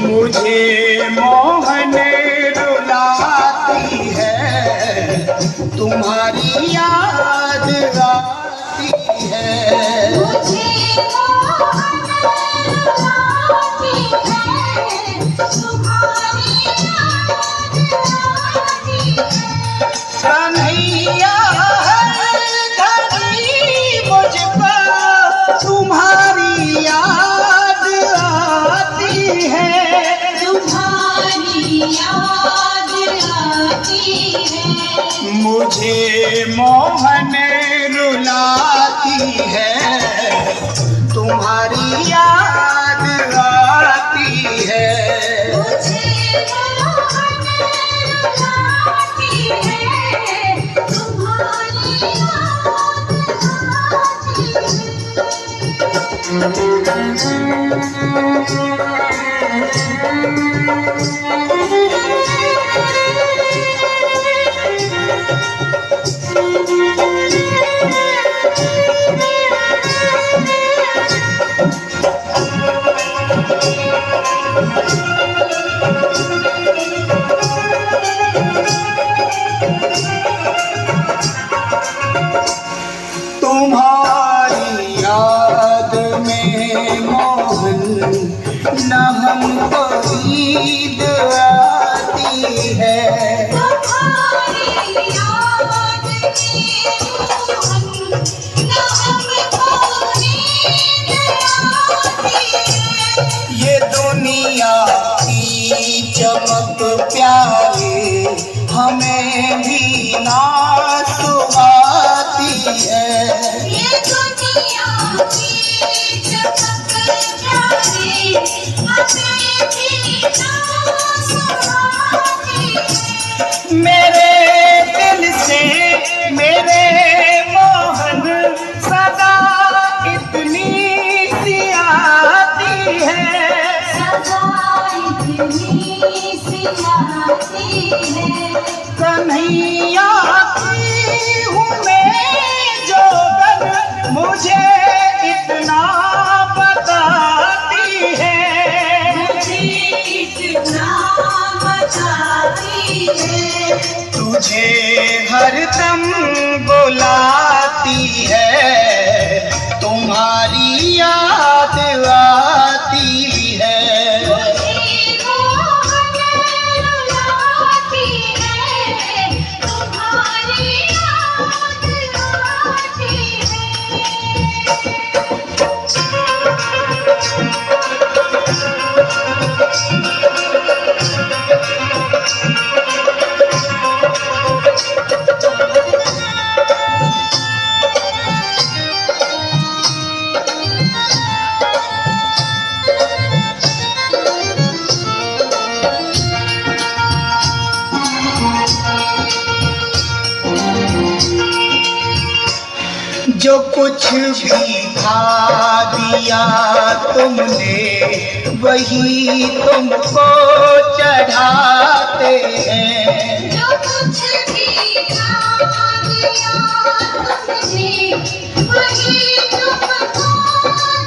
मुझे मोहन रुलाती है, तुम्हारी याद आती है। मुझे मोहन रुलाती है, तुम्हारी याद आती है। कन्हैया हर घड़ी मुझको तुम्हारी याद आती है, तुम्हारी याद आती है। मुझे मोहन रुलाती है, तुम्हारी याद आती है। मुझे मोहन रुलाती है, तुम्हारी याद तुम्हारी याद में मोहन न हमको नींद आती है। तुम्हारी याद में मोहन न हमको नींद आती है। ये दुनिया की चमक प्यारे हमें भी ना सुहाती है। ये दुनिया की चमक प्यारी हमें भी ना सुहाती है। मेरे दिल से मेरे मोहन सदा इतनी सी आती है, सदा इतनी सी आती है। कन्हैया की हूँ मैं जोगन मुझे इतना बताती है, मुझे इतना बताती है। तुझे हरदम बुलाती है, तुम्हारी याद आती है। मुझे मोहन रुलाती है, तुम्हारी याद आती जो कुछ भी खा दिया तुमने वही तुमको चढ़ाते हैं। जो कुछ भी खा दिया तुमने वही तुमको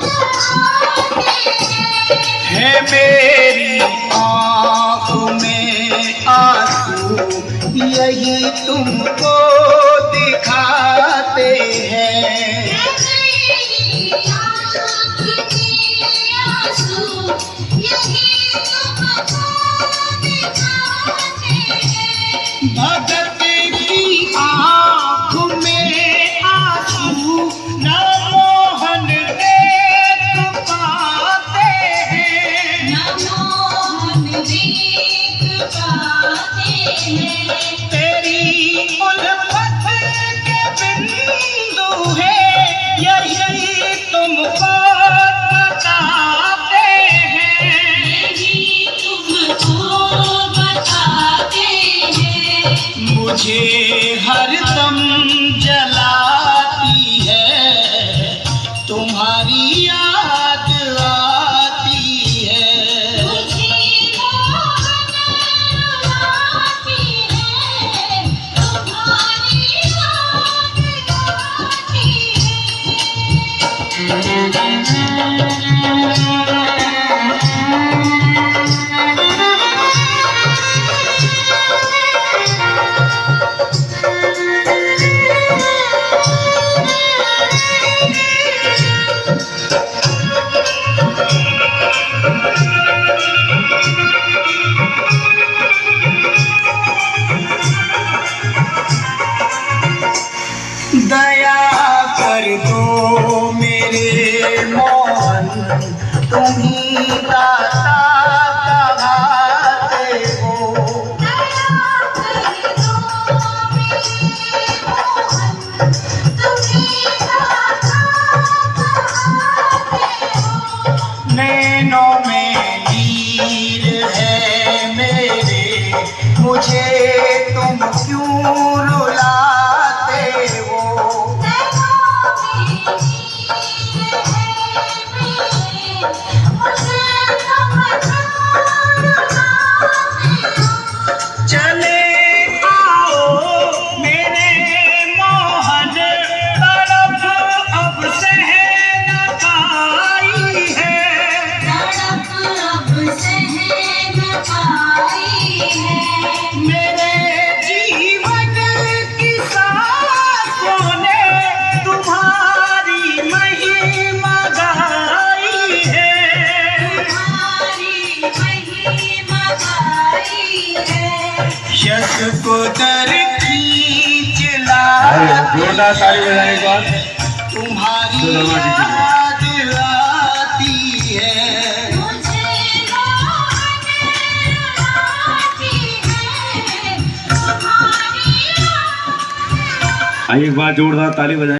चढ़ाते हैं। है मेरी आँख में आंसू यही तुमको दिखाते हैं। मेरी आँख में आंसू यही तुमको दिखाते हैं। भगत की आँख में आंसू न मोहन देख पाते हैं, न मोहन देख पाते हैं। तेरी उल्फत के बिंदु है यही तुमको बताते हैं, यही तुमको बताते हैं। मुझे हरदम जलाती है, तुम्हारी याद आती है। मुझे मोहन रुलाती है, तुम्हारी याद आती है। जोरदार ताली बजाने के बाद तुम्हारी सुदामा जी की याद आती है। मुझे मोहन आती है तुम्हारी आइए एक बार जोरदार ताली बजाएं।